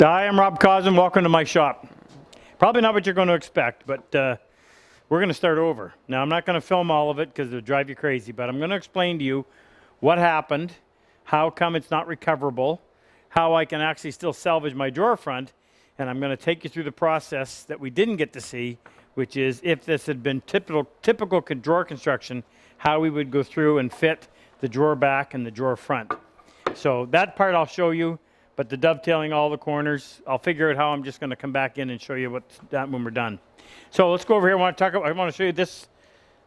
Hi, I'm RobCosman. Welcome to my shop. Probably not what you're going to expect, but we're going to start over. Now, I'm not going to film all of it because it'll drive you crazy, but I'm going to explain to you what happened, how come it's not recoverable, how I can actually still salvage my drawer front, and I'm going to take you through the process that we didn't get to see, which is if this had been typical drawer construction, how we would go through and fit the drawer back and the drawer front. So that part I'll show you. But the dovetailing all the corners, I'll figure out how I'm just going to come back in and show you what's done when we're done. So let's go over here. I want to show you this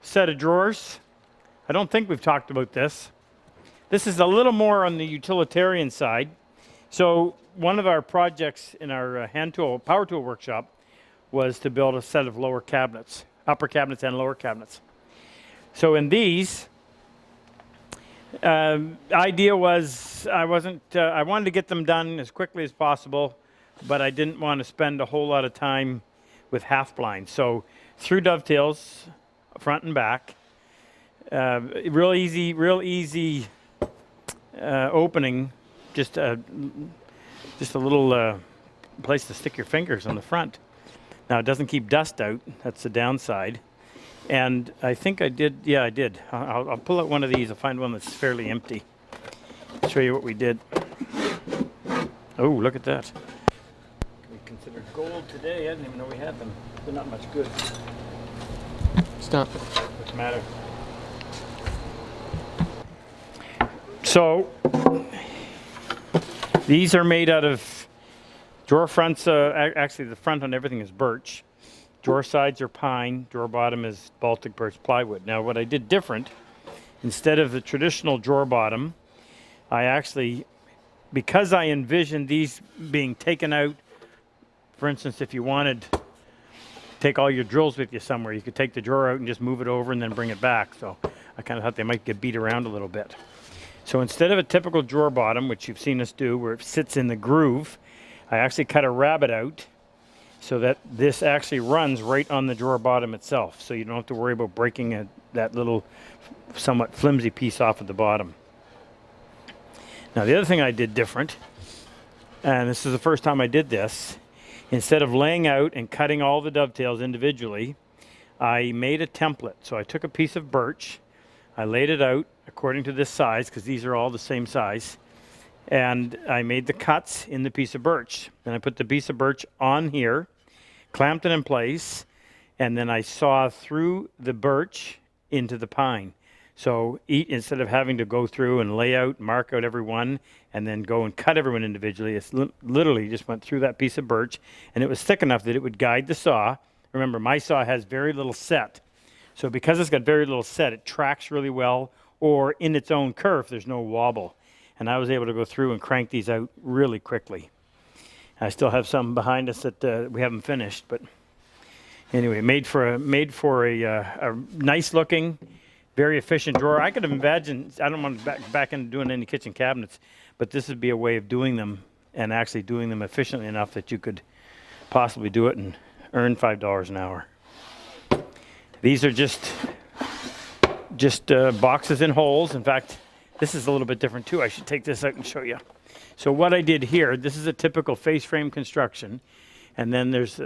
set of drawers. I don't think we've talked about this. This is a little more on the utilitarian side. So one of our projects in our power tool workshop was to build a set of lower cabinets, upper cabinets and lower cabinets. So in these, idea was I wanted to get them done as quickly as possible, but I didn't want to spend a whole lot of time with half blinds. So through dovetails, front and back, real easy opening, just a little place to stick your fingers on the front. Now it doesn't keep dust out. That's the downside. And I think I did, yeah, I did. I'll pull out one of these. I'll find one that's fairly empty. I'll show you what we did. Oh, look at that. We considered gold today. I didn't even know we had them. They're not much good. Stop. What's the matter? So, these are made out of drawer fronts. Actually, the front on everything is birch. Drawer sides are pine, drawer bottom is Baltic birch plywood. Now what I did different, instead of the traditional drawer bottom, I actually, because I envisioned these being taken out, for instance, if you wanted to take all your drills with you somewhere, you could take the drawer out and just move it over and then bring it back. So I kind of thought they might get beat around a little bit. So instead of a typical drawer bottom, which you've seen us do, where it sits in the groove, I actually cut a rabbet out so that this actually runs right on the drawer bottom itself. So you don't have to worry about breaking that little somewhat flimsy piece off at the bottom. Now the other thing I did different, and this is the first time I did this, instead of laying out and cutting all the dovetails individually, I made a template. So I took a piece of birch, I laid it out according to this size, because these are all the same size, and I made the cuts in the piece of birch. Then I put the piece of birch on here, clamped it in place, and then I saw through the birch into the pine. So instead of having to go through and lay out, mark out every one, and then go and cut everyone individually, it's literally just went through that piece of birch, and it was thick enough that it would guide the saw. Remember, my saw has very little set. So because it's got very little set, it tracks really well, or in its own kerf, there's no wobble. And I was able to go through and crank these out really quickly. I still have some behind us that we haven't finished, but anyway, made for a nice looking, very efficient drawer. I could imagine, I don't want to back into doing any kitchen cabinets, but this would be a way of doing them and actually doing them efficiently enough that you could possibly do it and earn $5 an hour. These are just boxes and holes. In fact, this is a little bit different too. I should take this out and show you. So what I did here, this is a typical face frame construction, and then there's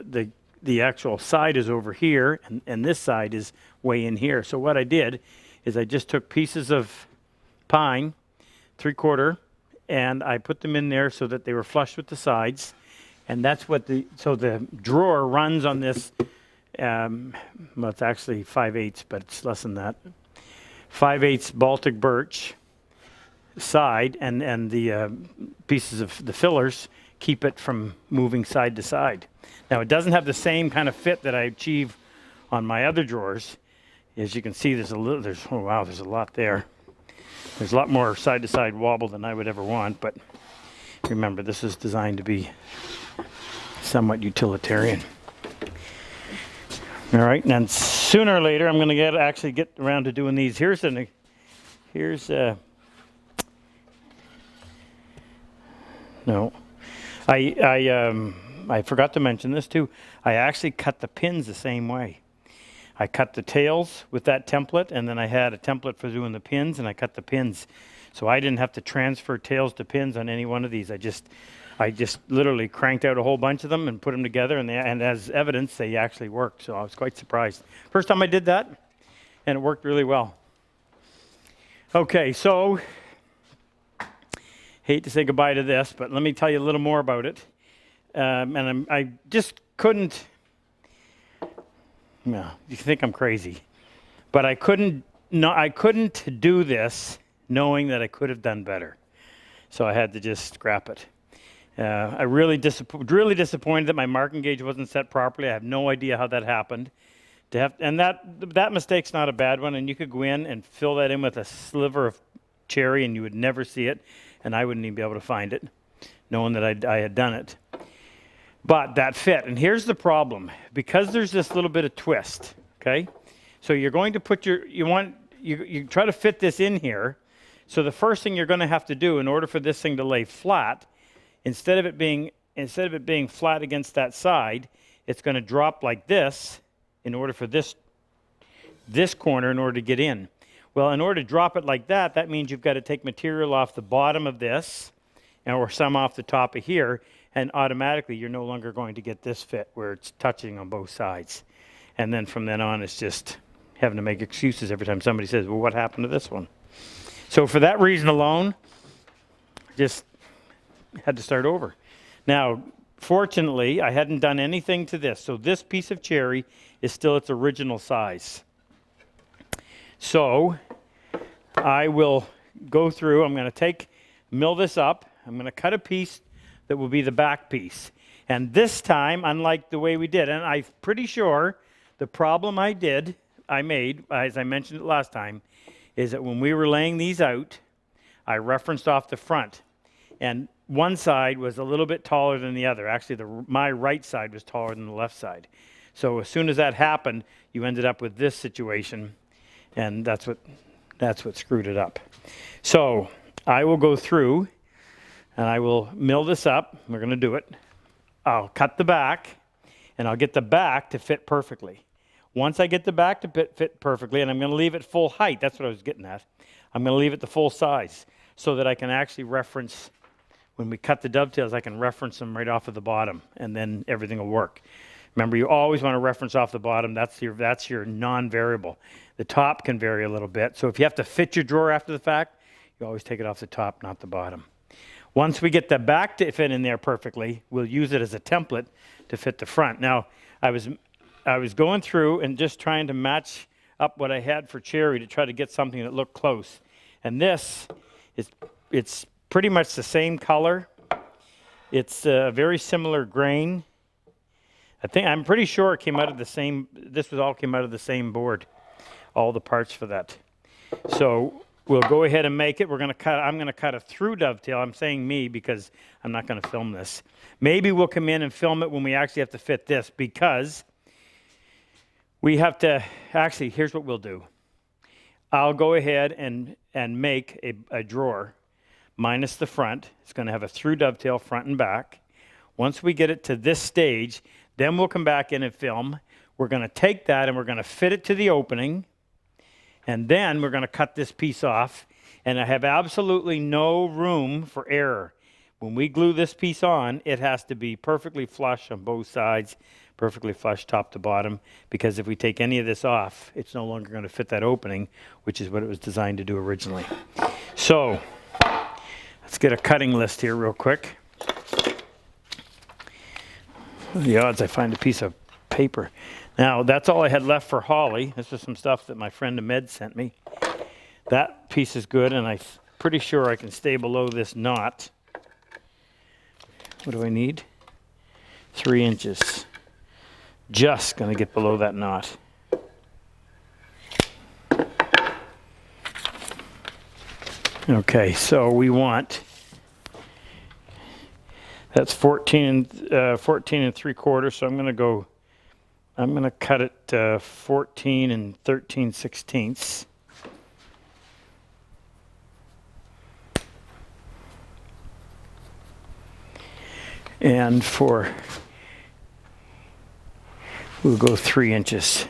the actual side is over here, and this side is way in here. So what I did is I just took pieces of pine, 3/4, and I put them in there so that they were flush with the sides, and that's what so the drawer runs on this. Well, it's actually 5/8, but it's less than that. 5/8 Baltic birch side, and the pieces of the fillers keep it from moving side to side. Now it doesn't have the same kind of fit that I achieve on my other drawers. As you can see, there's a lot there. There's a lot more side to side wobble than I would ever want, but remember, this is designed to be somewhat utilitarian. All right, and then sooner or later I'm going to actually get around to doing these. No, I forgot to mention this too. I actually cut the pins the same way. I cut the tails with that template, and then I had a template for doing the pins, and I cut the pins. So I didn't have to transfer tails to pins on any one of these. I just literally cranked out a whole bunch of them and put them together, and as evidence, they actually worked. So I was quite surprised. First time I did that, and it worked really well. Okay, so hate to say goodbye to this, but let me tell you a little more about it. I just couldn't. No, you think I'm crazy, but I couldn't. No, I couldn't do this knowing that I could have done better. So I had to just scrap it. I really disappointed that my marking gauge wasn't set properly. I have no idea how that happened. And that mistake's not a bad one. And you could go in and fill that in with a sliver of cherry, and you would never see it, and I wouldn't even be able to find it, knowing that I had done it. But that fit. And here's the problem: because there's this little bit of twist. Okay, so you're going to put you try to fit this in here. So the first thing you're going to have to do in order for this thing to lay flat, instead of it being flat against that side, it's going to drop like this in order for this corner in order to get in. Well, in order to drop it like that, that means you've got to take material off the bottom of this, or some off the top of here, and automatically you're no longer going to get this fit where it's touching on both sides. And then from then on, it's just having to make excuses every time somebody says, well, what happened to this one? So for that reason alone, just had to start over. Now, fortunately, I hadn't done anything to this. So this piece of cherry is still its original size. So I will go through, I'm going to mill this up. I'm going to cut a piece that will be the back piece. And this time, unlike the way we did, and I'm pretty sure the problem I made, as I mentioned it last time, is that when we were laying these out, I referenced off the front. And one side was a little bit taller than the other. Actually, my right side was taller than the left side. So as soon as that happened, you ended up with this situation, and that's what screwed it up. So I will go through, and I will mill this up. We're going to do it. I'll cut the back, and I'll get the back to fit perfectly. Once I get the back to fit perfectly, and I'm going to leave it full height, that's what I was getting at. I'm going to leave it the full size so that I can actually reference, when we cut the dovetails, I can reference them right off of the bottom, and then everything will work. Remember, you always want to reference off the bottom. That's your non-variable. The top can vary a little bit. So if you have to fit your drawer after the fact, you always take it off the top, not the bottom. Once we get the back to fit in there perfectly, we'll use it as a template to fit the front. Now, I was going through and just trying to match up what I had for cherry to try to get something that looked close. And it's pretty much the same color. It's a very similar grain. I'm pretty sure it came out of the same, all came out of the same board, all the parts for that. So we'll go ahead and make it. I'm going to cut a through dovetail. I'm saying me because I'm not going to film this. Maybe we'll come in and film it when we actually have to fit this, because we have to, actually, here's what we'll do. I'll go ahead and make a drawer minus the front. It's going to have a through dovetail front and back. Once we get it to this stage, then we'll come back in and film. We're going to take that and we're going to fit it to the opening. And then we're going to cut this piece off. And I have absolutely no room for error. When we glue this piece on, it has to be perfectly flush on both sides, perfectly flush top to bottom, because if we take any of this off, it's no longer going to fit that opening, which is what it was designed to do originally. So let's get a cutting list here real quick. What are the odds I find a piece of paper? Now, that's all I had left for Holly. This is some stuff that my friend Ahmed sent me. That piece is good, and I'm pretty sure I can stay below this knot. What do I need? 3 inches. Just going to get below that knot. Okay, so we want, that's 14 and 3/4, so I'm going to cut it 14 and 13/16. And we'll go 3 inches.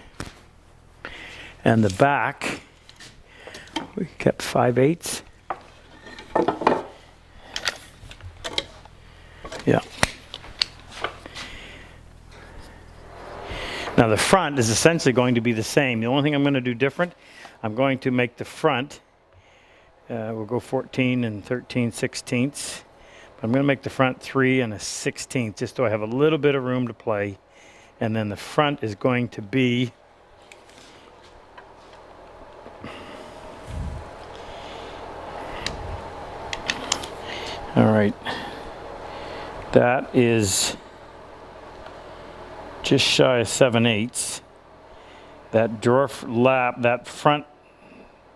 And the back, we kept 5/8. Now the front is essentially going to be the same. The only thing I'm going to do different, I'm going to make the front, we'll go 14 and 13/16. I'm going to make the front 3 and a 16th, just so I have a little bit of room to play. And then the front is going to be all right. That is just shy of 7/8. That drawer lap, that front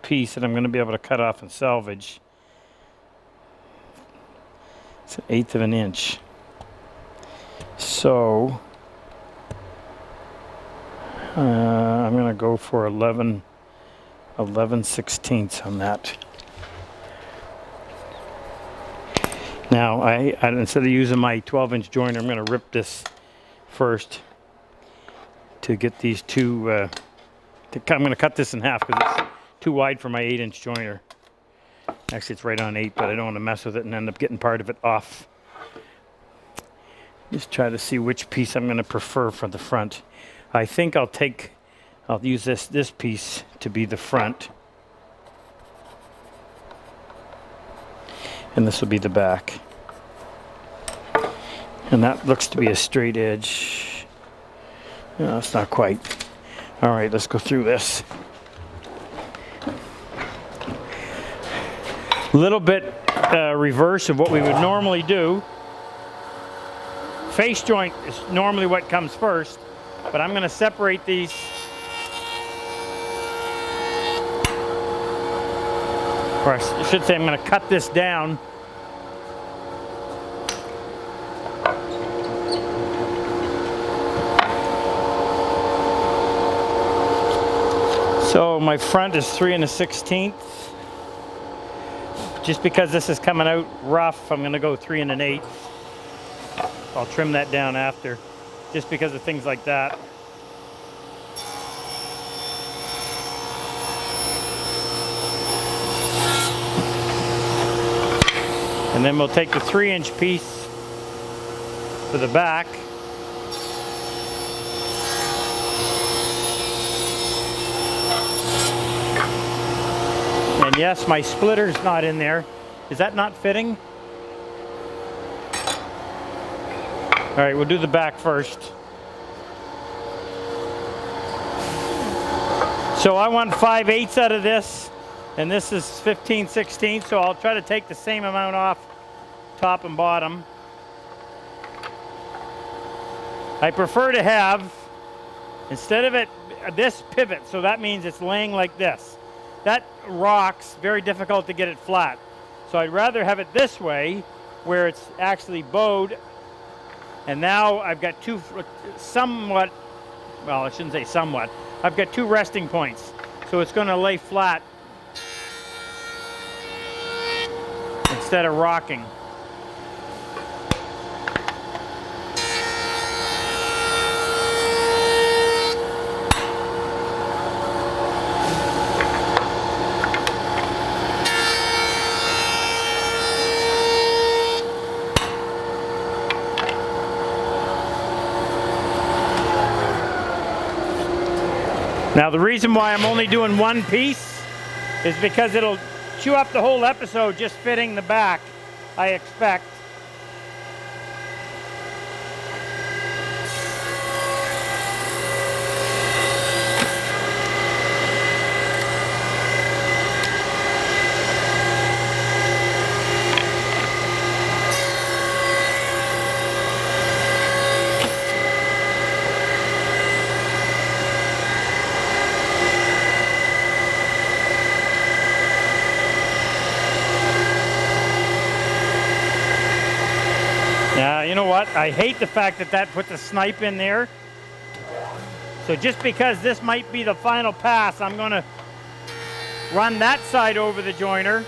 piece that I'm going to be able to cut off and salvage, it's 1/8 of an inch. So I'm going to go for 11/16 on that. Now, I instead of using my 12-inch joiner, I'm going to rip this first to get these two. I'm going to cut this in half because it's too wide for my 8-inch joiner. Actually, it's right on 8, but I don't want to mess with it and end up getting part of it off. Just try to see which piece I'm going to prefer for the front. I think I'll use this piece to be the front. And this will be the back. And that looks to be a straight edge. No, it's not quite. All right, let's go through this. A little bit reverse of what we would normally do. Face joint is normally what comes first, but I'm going to separate these. Or I should say I'm going to cut this down. So my front is 3 1/16. Just because this is coming out rough, I'm going to go 3 1/8. I'll trim that down after, just because of things like that. And then we'll take the 3-inch piece for the back. And yes, my splitter's not in there. Is that not fitting? All right, we'll do the back first. So I want 5/8 out of this, and this is 15/16, so I'll try to take the same amount off top and bottom. I prefer to have, instead of it, this pivot, so that means it's laying like this. That rocks, very difficult to get it flat. So I'd rather have it this way, where it's actually bowed. And now I've got two somewhat, well, I shouldn't say somewhat, I've got 2 resting points. So it's going to lay flat instead of rocking. Now the reason why I'm only doing one piece is because it'll chew up the whole episode just fitting the back, I expect. Now, you know what? I hate the fact that that put the snipe in there. So just because this might be the final pass, I'm going to run that side over the joiner.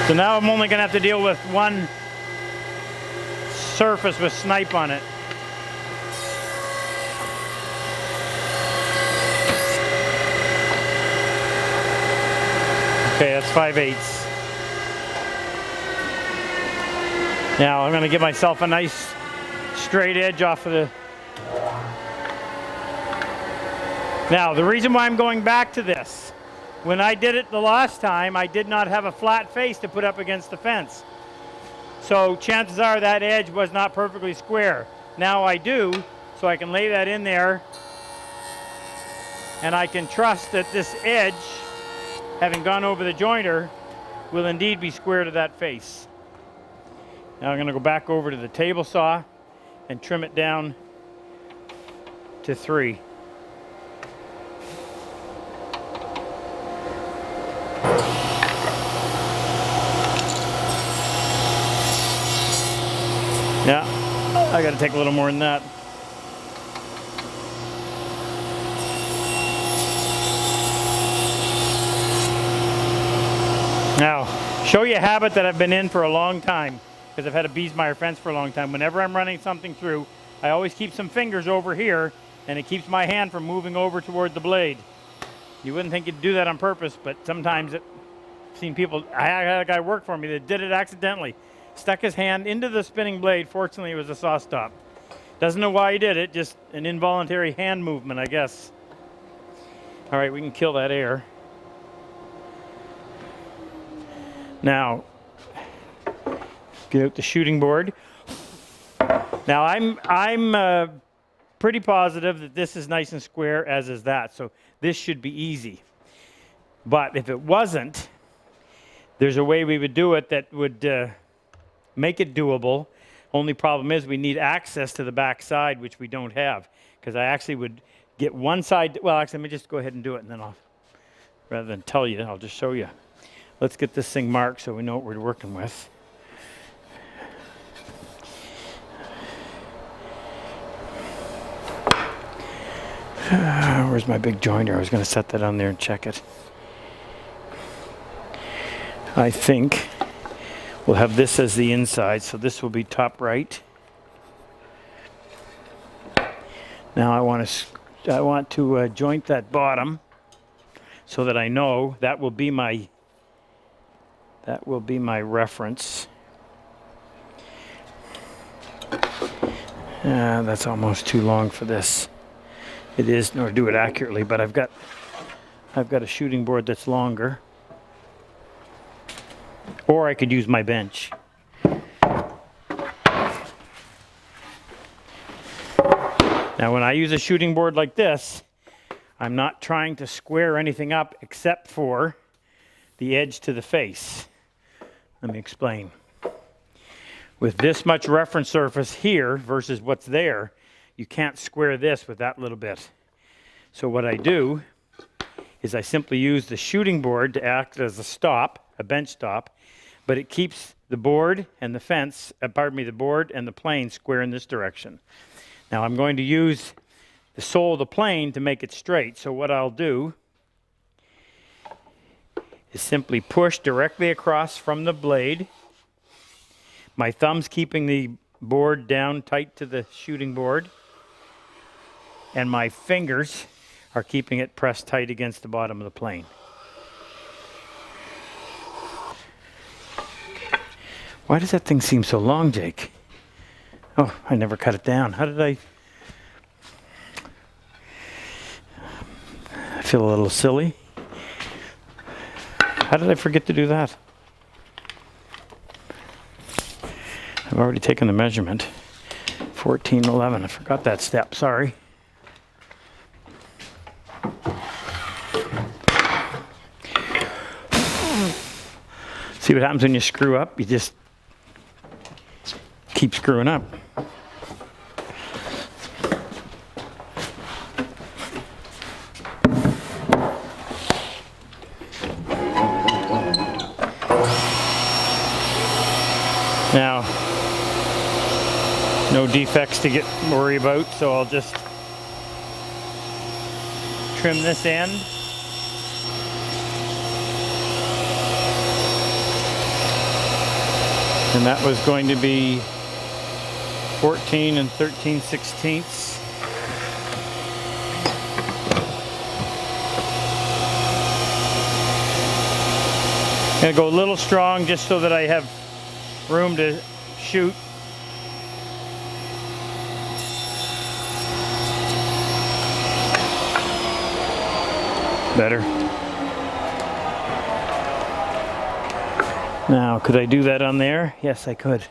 So now I'm only going to have to deal with one surface with snipe on it. Okay, that's 5/8. Now I'm going to give myself a nice straight edge off of the... Now, the reason why I'm going back to this, when I did it the last time, I did not have a flat face to put up against the fence. So chances are that edge was not perfectly square. Now I do, so I can lay that in there, and I can trust that this edge, having gone over the jointer, will indeed be square to that face. Now I'm going to go back over to the table saw and trim it down to 3. Yeah, I got to take a little more than that. Now, show you a habit that I've been in for a long time, because I've had a Biesmeyer fence for a long time. Whenever I'm running something through, I always keep some fingers over here, and it keeps my hand from moving over toward the blade. You wouldn't think you'd do that on purpose, but sometimes I've seen people, I had a guy work for me that did it accidentally. Stuck his hand into the spinning blade. Fortunately, it was a saw stop. Doesn't know why he did it, just an involuntary hand movement, I guess. All right, we can kill that air. Now, get out the shooting board. Now, I'm pretty positive that this is nice and square, as is that. So this should be easy. But if it wasn't, there's a way we would do it that would make it doable. Only problem is we need access to the back side, which we don't have, because I actually would get one side. Well, actually, let me just go ahead and do it, and then rather than tell you, I'll just show you. Let's get this thing marked so we know what we're working with. Where's my big jointer? I was going to set that on there and check it. I think we'll have this as the inside, so this will be top right. Now I want to joint that bottom so that I know that will be my reference. That's almost too long for this. It is, nor do it accurately, but I've got a shooting board that's longer. Or I could use my bench. Now when I use a shooting board like this, I'm not trying to square anything up except for the edge to the face. Let me explain. With this much reference surface here versus what's there, you can't square this with that little bit. So what I do is I simply use the shooting board to act as a stop, a bench stop, but it keeps the board and the fence, the board and the plane square in this direction. Now I'm going to use the sole of the plane to make it straight. So what I'll do is simply push directly across from the blade. My thumb's keeping the board down tight to the shooting board, and my fingers are keeping it pressed tight against the bottom of the plane. Why does that thing seem so long, Jake? Oh, I never cut it down. How did I feel a little silly. How did I forget to do that? I've already taken the measurement. 1411. I forgot that step. Sorry. See what happens when you screw up? You just keep screwing up. Now, no defects to worry about, so I'll just trim this end. And that was going to be 14 and 13/16. I'm gonna go a little strong just so that I have room to shoot. Better. Now, could I do that on there? Yes, I could.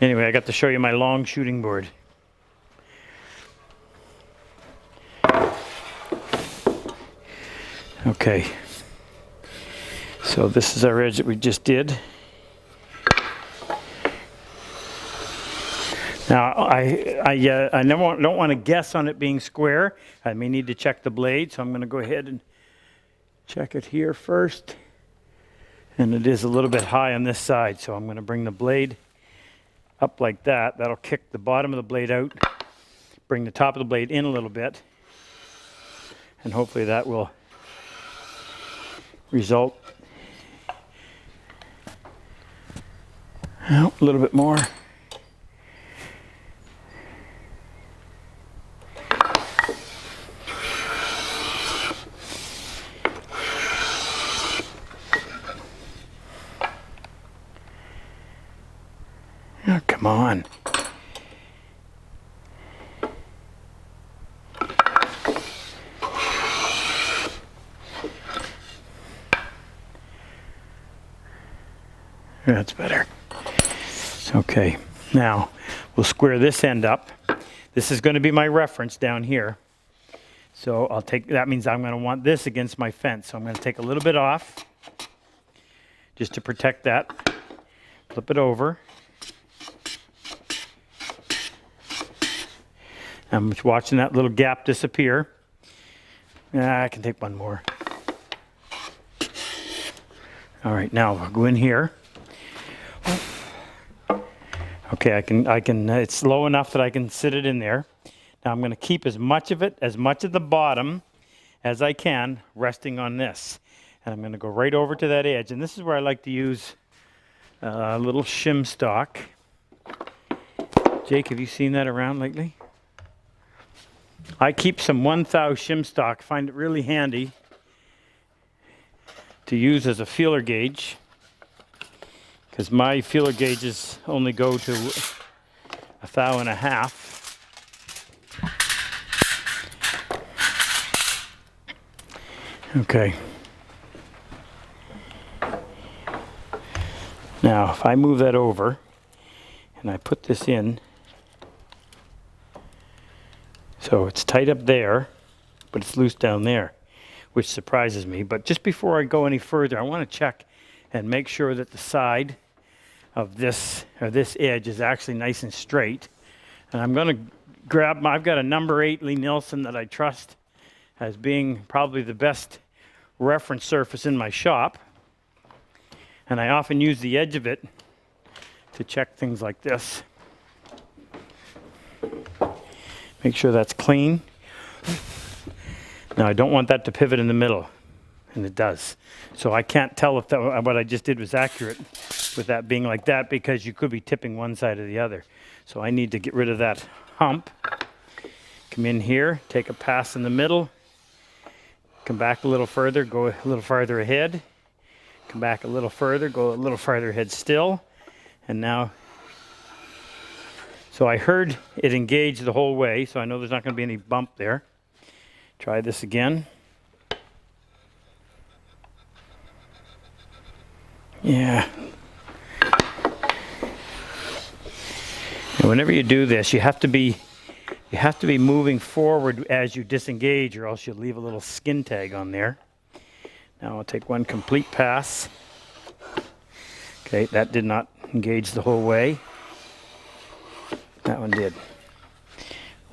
Anyway, I got to show you my long shooting board. Okay. So this is our edge that we just did. Now, I don't want to guess on it being square. I may need to check the blade, so I'm going to go ahead and check it here first. And it is a little bit high on this side, so I'm going to bring the blade up like that. That'll kick the bottom of the blade out, bring the top of the blade in a little bit, and hopefully that will result. Oh, a little bit more. Oh, come on. That's better. Okay, now we'll square this end up. This is going to be my reference down here. So I'll take, that means I'm going to want this against my fence. So I'm going to take a little bit off just to protect that. Flip it over. I'm just watching that little gap disappear. I can take one more. All right, now I'll go in here. Okay, I can, it's low enough that I can sit it in there. Now I'm going to keep as much of the bottom as I can resting on this. And I'm going to go right over to that edge. And this is where I like to use a little shim stock. Jake, have you seen that around lately? I keep some 1/1000 shim stock. Find it really handy to use as a feeler gauge, because my feeler gauges only go to 1.5 thou. Okay. Now, if I move that over and I put this in, so it's tight up there, but it's loose down there, which surprises me. But just before I go any further, I want to check and make sure that the side of this, or this edge, is actually nice and straight. And I'm going to grab I've got a number 8 Lee Nielsen that I trust as being probably the best reference surface in my shop. And I often use the edge of it to check things like this. Make sure that's clean. Now I don't want that to pivot in the middle, and it does. So I can't tell if what I just did was accurate with that being like that, because you could be tipping one side or the other. So I need to get rid of that hump. Come in here, take a pass in the middle, come back a little further, go a little farther ahead, come back a little further, go a little farther ahead still, and now. So I heard it engage the whole way, so I know there's not going to be any bump there. Try this again. Yeah. And whenever you do this, you have to be moving forward as you disengage, or else you'll leave a little skin tag on there. Now I'll take one complete pass. Okay, that did not engage the whole way. That one did.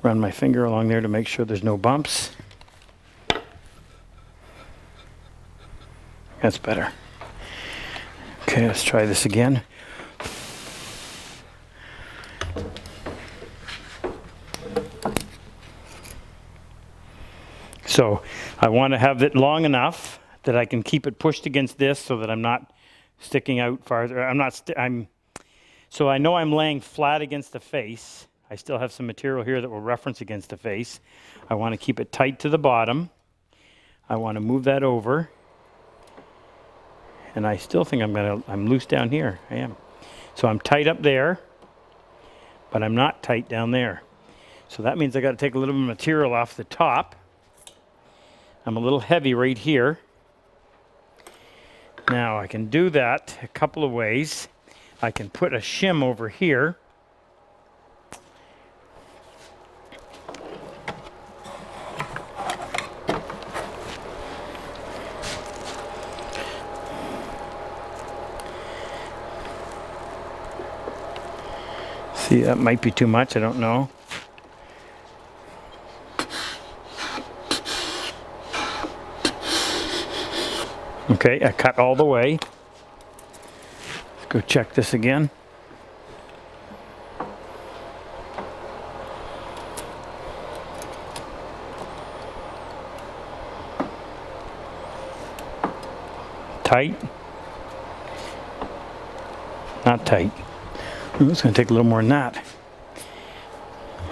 Run my finger along there to make sure there's no bumps. That's better. Okay, let's try this again. So I want to have it long enough that I can keep it pushed against this so that I'm not sticking out farther. So I know I'm laying flat against the face. I still have some material here that will reference against the face. I want to keep it tight to the bottom. I want to move that over. And I still think I'm loose down here. I am. So I'm tight up there, but I'm not tight down there. So that means I got to take a little bit of material off the top. I'm a little heavy right here. Now I can do that a couple of ways. I can put a shim over here. See, that might be too much, I don't know. Okay, I cut all the way. Let's go check this again. Tight. Not tight. Ooh, it's going to take a little more than that.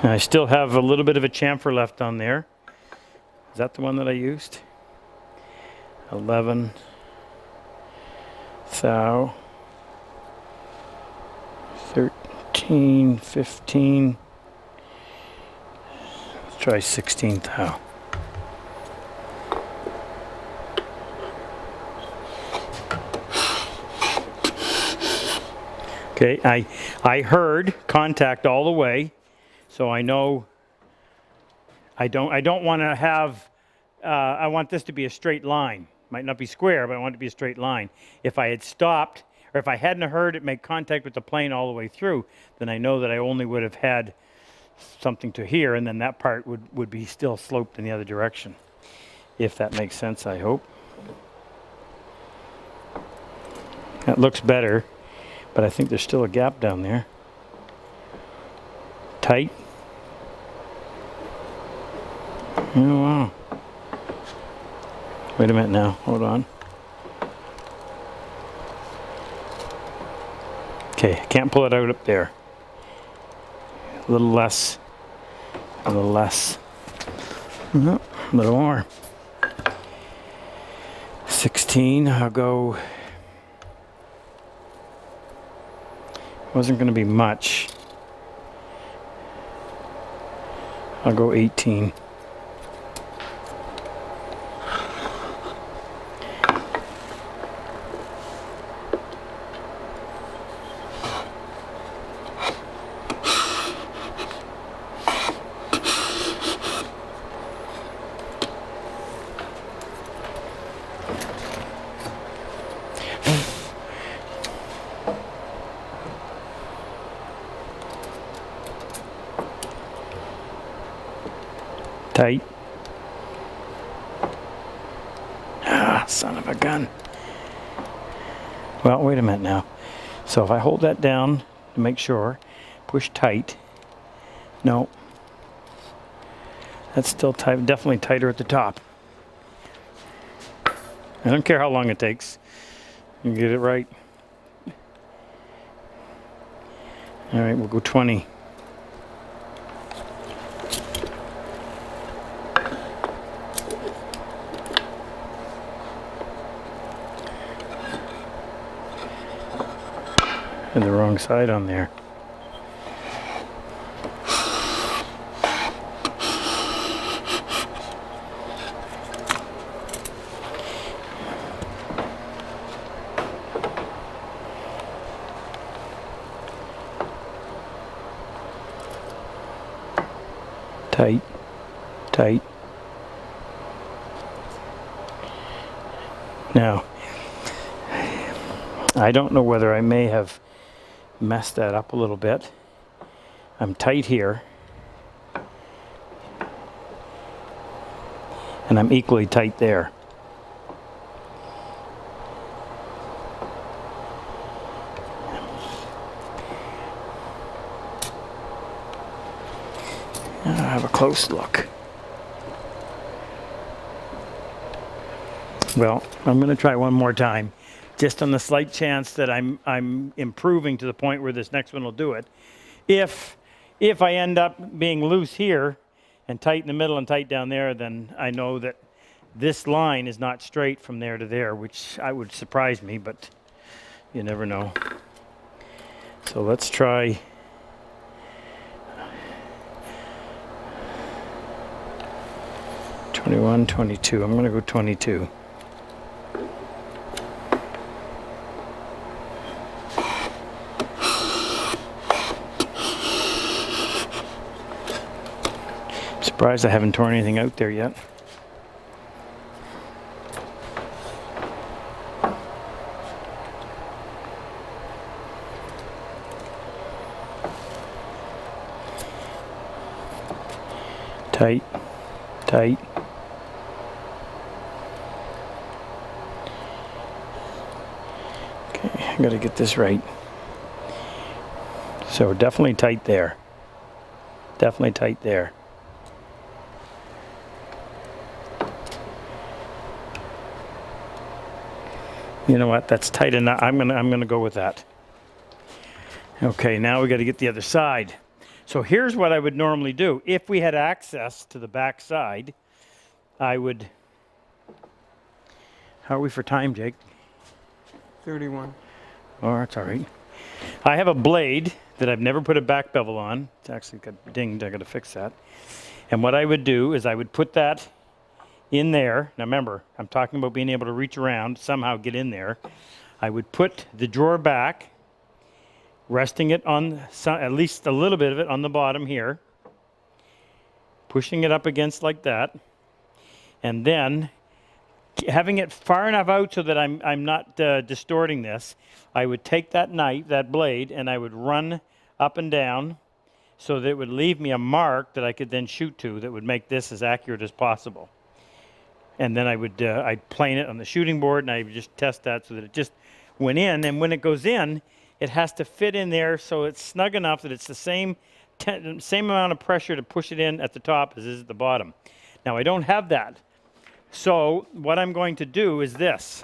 And I still have a little bit of a chamfer left on there. Is that the one that I used? 11 thou, 13, 15. Let's try 16 thou. Okay, I heard contact all the way, so I know I don't want to have I want this to be a straight line. Might not be square, but I want it to be a straight line. If I had stopped, or if I hadn't heard it make contact with the plane all the way through, then I know that I only would have had something to here, and then that part would be still sloped in the other direction. If that makes sense, I hope. That looks better, but I think there's still a gap down there. Tight. Oh, wow. Wait a minute now, hold on. Okay, I can't pull it out up there. A little less. A little less. No, a little more. 16, I'll go. Wasn't going to be much. I'll go 18. Tight. Ah, son of a gun. Well, wait a minute now. So if I hold that down to make sure, push tight. No. That's still tight, definitely tighter at the top. I don't care how long it takes. You get it right. All right, we'll go 20. And the wrong side on there. Tight, tight. Now, I don't know whether I may have messed that up a little bit. I'm tight here, and I'm equally tight there. Now I'll have a close look. Well, I'm going to try one more time, just on the slight chance that I'm improving to the point where this next one will do it. If I end up being loose here and tight in the middle and tight down there, then I know that this line is not straight from there to there, which would surprise me, but you never know. So let's try. $21, $22. I'm going to go $22. Surprised I haven't torn anything out there yet. Tight, tight. Okay, I gotta get this right. So definitely tight there. Definitely tight there. You know what? That's tight enough. I'm gonna go with that. Okay, now we got to get the other side. So here's what I would normally do. If we had access to the back side, I would. How are we for time, Jake? 31. Oh, that's all right. I have a blade that I've never put a back bevel on. It's actually got dinged. I got to fix that. And what I would do is I would put that in there. Now remember, I'm talking about being able to reach around, somehow get in there. I would put the drawer back, resting it on at least a little bit of it on the bottom here, pushing it up against like that, and then having it far enough out so that I'm not distorting this. I would take that knife, that blade, and I would run up and down so that it would leave me a mark that I could then shoot to that would make this as accurate as possible. And then I'd plane it on the shooting board, and I would just test that so that it just went in. And when it goes in, it has to fit in there so it's snug enough that it's the same amount of pressure to push it in at the top as is at the bottom. Now, I don't have that. So what I'm going to do is this.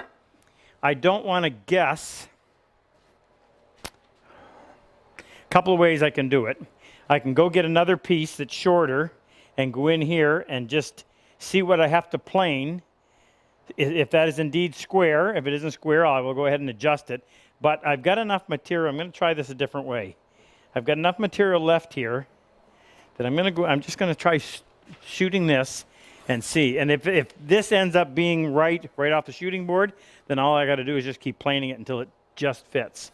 I don't want to guess. A couple of ways I can do it. I can go get another piece that's shorter and go in here and just see what I have to plane. If that is indeed square, if it isn't square, I will go ahead and adjust it. But I've got enough material. I'm going to try this a different way. I've got enough material left here that I'm just going to try shooting this and see. And if this ends up being right off the shooting board, then all I got to do is just keep planing it until it just fits.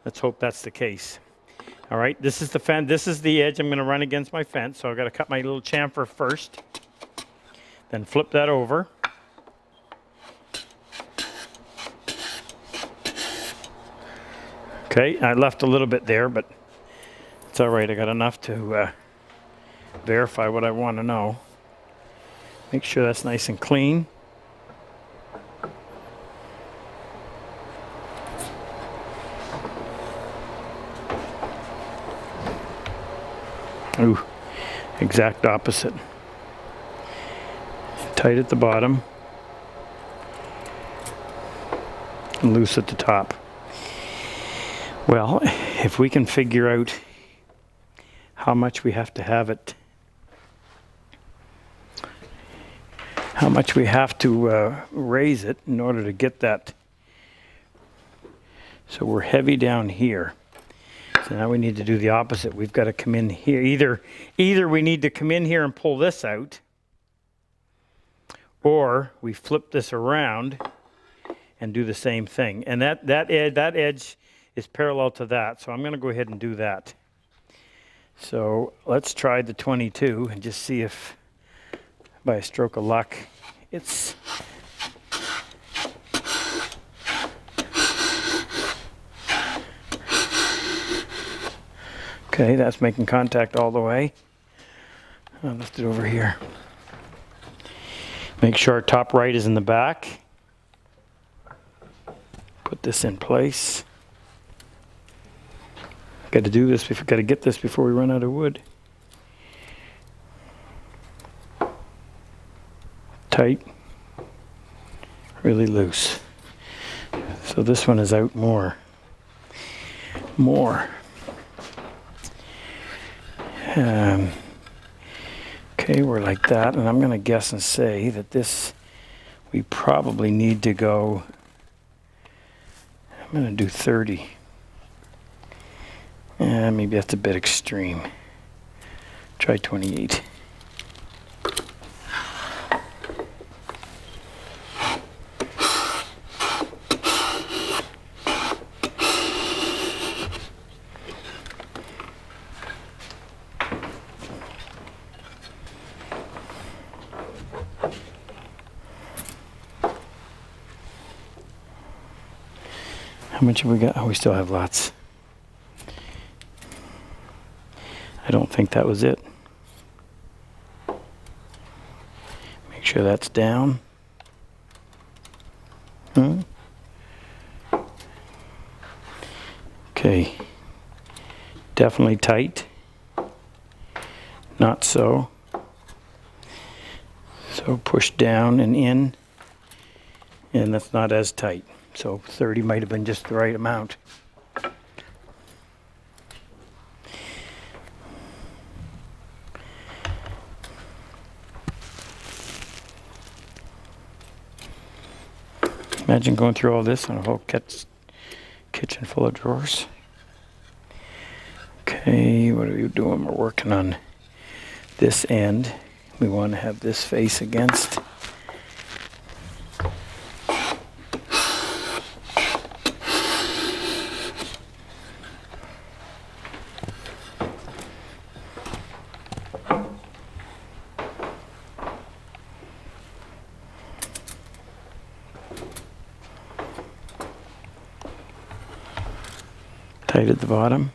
Let's hope that's the case. All right, this is the fence. This is the edge I'm going to run against my fence. So I've got to cut my little chamfer first. Then flip that over. Okay, I left a little bit there, but it's all right. I got enough to verify what I want to know. Make sure that's nice and clean. Ooh, exact opposite. Tight at the bottom and loose at the top. Well, if we can figure out how much we have to have it, how much we have to raise it in order to get that. So we're heavy down here. So now we need to do the opposite. We've got to come in here. Either we need to come in here and pull this out, or we flip this around and do the same thing. And that edge is parallel to that, so I'm going to go ahead and do that. So let's try the 22 and just see if, by a stroke of luck, it's... Okay, that's making contact all the way. I'll lift it over here. Make sure our top right is in the back. Put this in place. Got to do this. We've got to get this before we run out of wood. Tight. Really loose. So this one is out more. Okay, we're like that, and I'm going to guess and say that this we probably need to go, I'm going to do 30. Maybe that's a bit extreme. Try 28. How much have we got? Oh, we still have lots. I don't think that was it. Make sure that's down. Okay. Definitely tight. Not so. So push down and in. And that's not as tight. So 30 might have been just the right amount. Imagine going through all this on a whole kitchen full of drawers. Okay, what are we doing? We're working on this end. We want to have this face against. Tight at the bottom.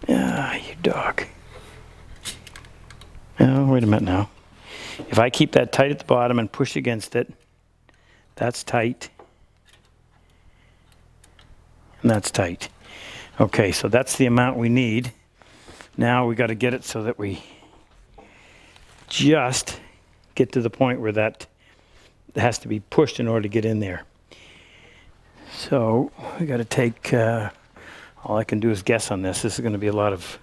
Ah, you dog. Oh, wait a minute now. If I keep that tight at the bottom and push against it, that's tight. And that's tight. Okay, so that's the amount we need. Now we got to get it so that we just get to the point where that has to be pushed in order to get in there. So we got to take, all I can do is guess on this. This is going to be a lot of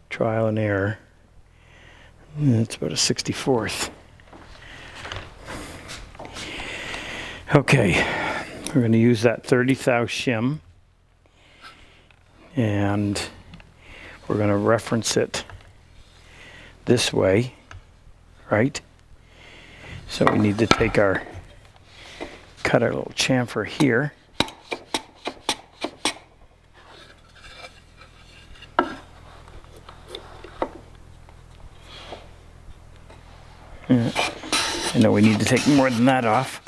trial and error. It's about a 64th. Okay, we're going to use that 30 thou shim. And we're going to reference it this way, right? So we need to take our, cut our little chamfer here. I know we need to take more than that off.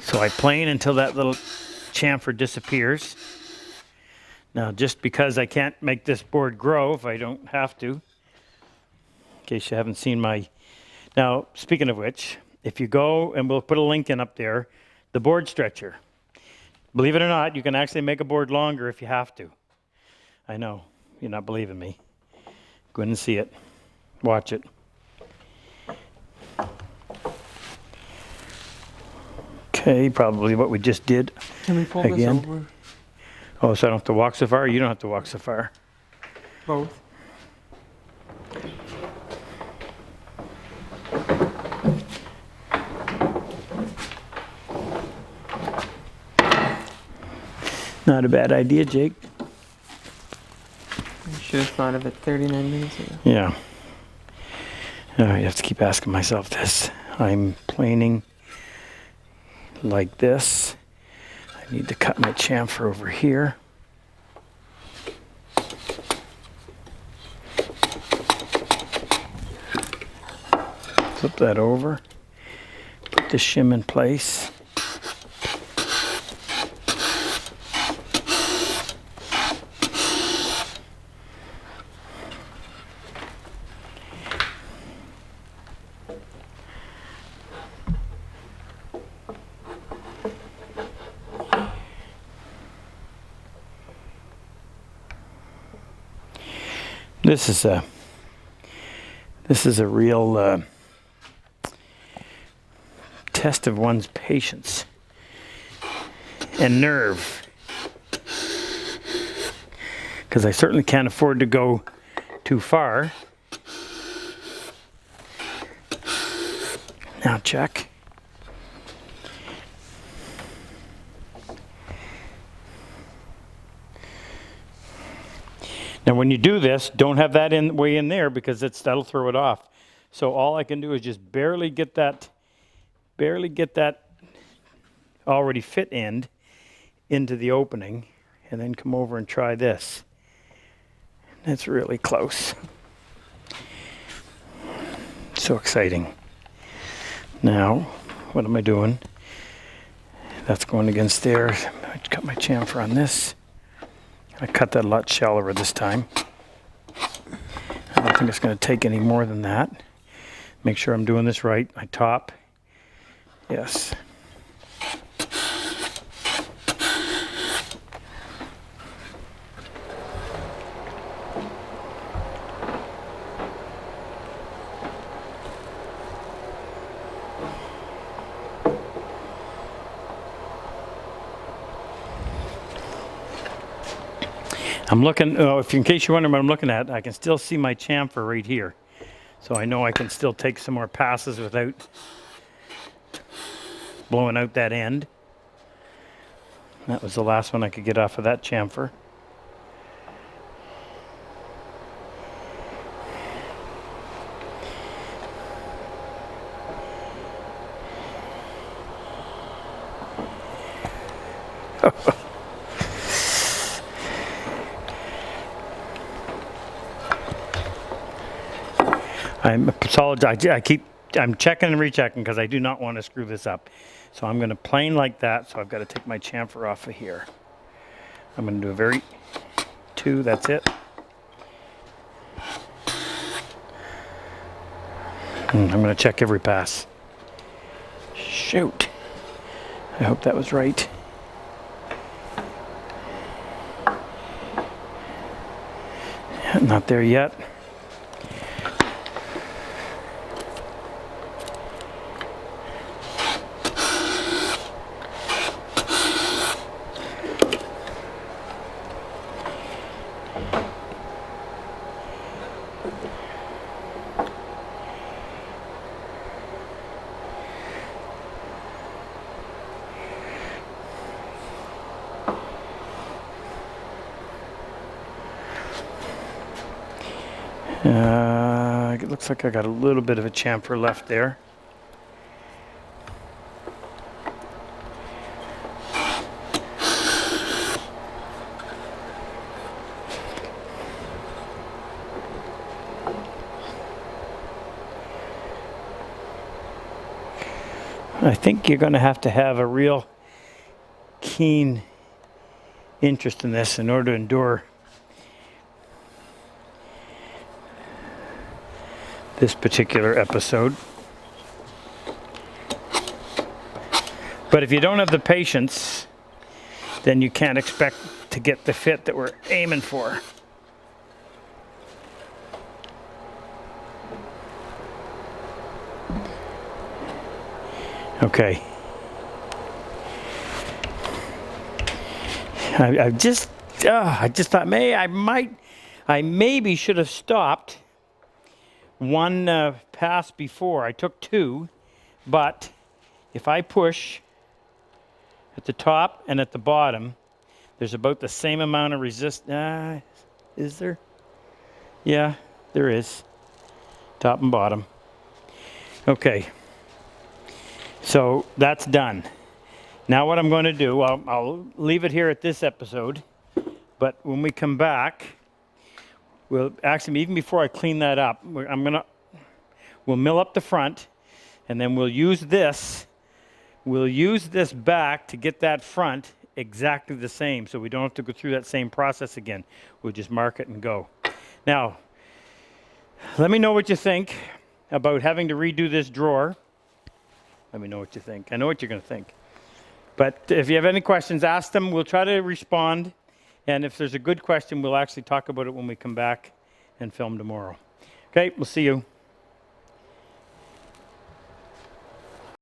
So I plane until that little chamfer disappears. Now, just because I can't make this board grow if I don't have to, in case you haven't seen my... Now, speaking of which, if you go, and we'll put a link in up there, the board stretcher. Believe it or not, you can actually make a board longer if you have to. I know, you're not believing me. Go in and see it. Watch it. Okay, probably what we just did. Can we pull again. this over? Oh, so I don't have to walk so far? You don't have to walk so far. Both. Not a bad idea, Jake. I should have thought of it 39 minutes ago. Yeah. I have to keep asking myself this. I'm planing like this. I need to cut my chamfer over here. Flip that over. Put the shim in place. This is a real test of one's patience and nerve, because I certainly can't afford to go too far. Now check. Now when you do this, don't have that way in there because that'll throw it off. So all I can do is just barely get that already fit end into the opening, and then come over and try this. That's really close. So exciting. Now, what am I doing? That's going against there. I cut my chamfer on this. I cut that a lot shallower this time. I don't think it's going to take any more than that. Make sure I'm doing this right. I top. Yes. I'm looking, in case you're wondering what I'm looking at, I can still see my chamfer right here. So I know I can still take some more passes without blowing out that end. That was the last one I could get off of that chamfer. I'm checking and rechecking because I do not want to screw this up. So I'm going to plane like that. So I've got to take my chamfer off of here. I'm going to do two, that's it. I'm going to check every pass. Shoot. I hope that was right. Not there yet. It looks like I got a little bit of a chamfer left there. I think you're going to have a real keen interest in this in order to endure this particular episode. But if you don't have the patience, then you can't expect to get the fit that we're aiming for. Okay. I just thought I maybe should have stopped one pass before. I took two, but if I push at the top and at the bottom, there's about the same amount of resistance. Is there? Yeah, there is. Top and bottom. Okay. So that's done. Now what I'm going to do, I'll leave it here at this episode, but when we come back, we'll actually, even before I clean that up, we'll mill up the front, and then we'll use this back to get that front exactly the same, so we don't have to go through that same process again. We'll just mark it and go. Now, let me know what you think about having to redo this drawer. Let me know what you think. I know what you're going to think. But if you have any questions, ask them. We'll try to respond. And if there's a good question, we'll actually talk about it when we come back and film tomorrow. Okay, we'll see you.